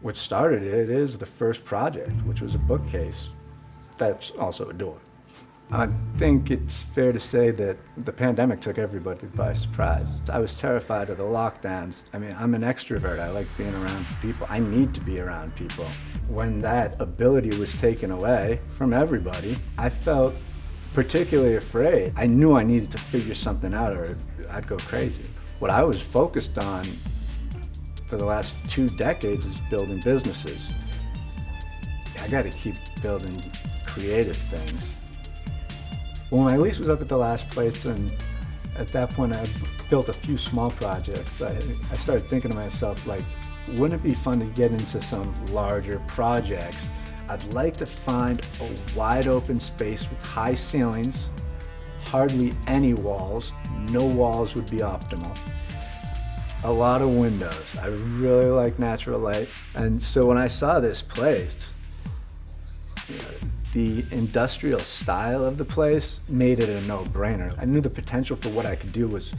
What started it is the first project, which was a bookcase. That's also a door. I think it's fair to say that the pandemic took everybody by surprise. I was terrified of the lockdowns. I mean, I'm an extrovert. I like being around people. I need to be around people. When that ability was taken away from everybody, I felt particularly afraid. I knew I needed to figure something out or I'd go crazy. What I was focused on for the last 2 decades is building businesses. I got to keep building creative things. When my lease was up at the last place, and at that point I built a few small projects, I started thinking to myself, like, wouldn't it be fun to get into some larger projects? I'd like to find a wide open space with high ceilings, hardly any walls. No walls would be optimal. A lot of windows. I really like natural light. And so when I saw this place, the industrial style of the place made it a no-brainer. I knew the potential for what I could do was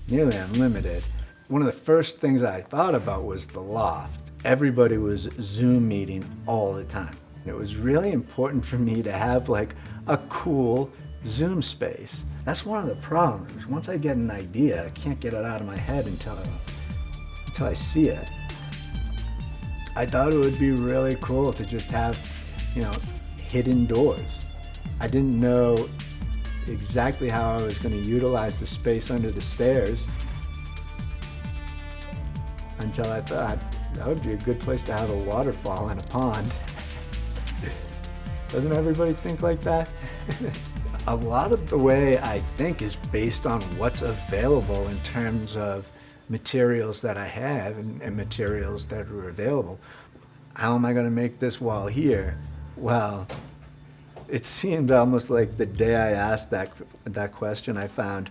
nearly unlimited. One of the first things I thought about was the loft. Everybody was Zoom meeting all the time. It was really important for me to have like a cool Zoom space. That's one of the problems. Once I get an idea, I can't get it out of my head until I see it. I thought it would be really cool to just have, hidden doors. I didn't know exactly how I was going to utilize the space under the stairs until I thought that would be a good place to have a waterfall and a pond. Doesn't everybody think like that? A lot of the way I think is based on what's available in terms of materials that I have and materials that are available. How am I going to make this wall here? Well, it seemed almost like the day I asked that question, I found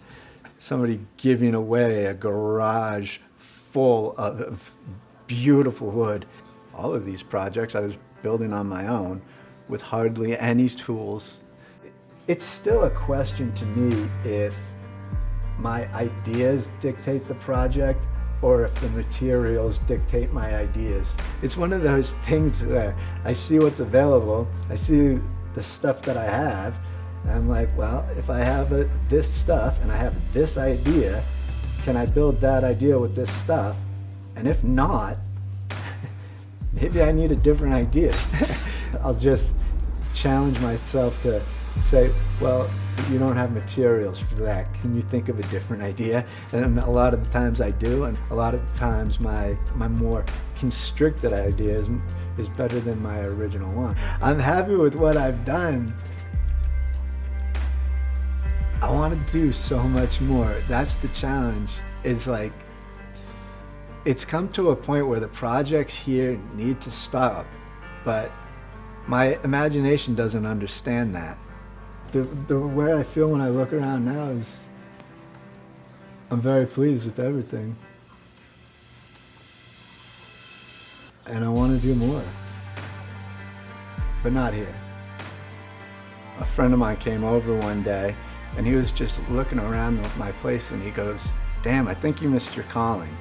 somebody giving away a garage full of beautiful wood. All of these projects I was building on my own with hardly any tools. It's still a question to me if my ideas dictate the project or if the materials dictate my ideas. It's one of those things where I see what's available, I see the stuff that I have, and I'm like, well, if I have this stuff and I have this idea, can I build that idea with this stuff? And if not, maybe I need a different idea. I'll just challenge myself to say, well, you don't have materials for that. Can you think of a different idea? And a lot of the times I do, and a lot of the times my more constricted idea is better than my original one. I'm happy with what I've done. I want to do so much more. That's the challenge. It's like, it's come to a point where the projects here need to stop, but my imagination doesn't understand that. The way I feel when I look around now is I'm very pleased with everything. And I want to do more, but not here. A friend of mine came over one day and he was just looking around my place and he goes, "Damn, I think you missed your calling."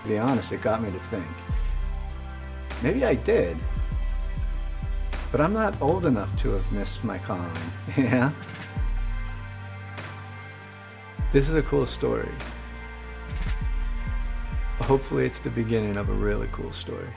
To be honest, it got me to think. Maybe I did. But I'm not old enough to have missed my calling, yeah? This is a cool story. Hopefully it's the beginning of a really cool story.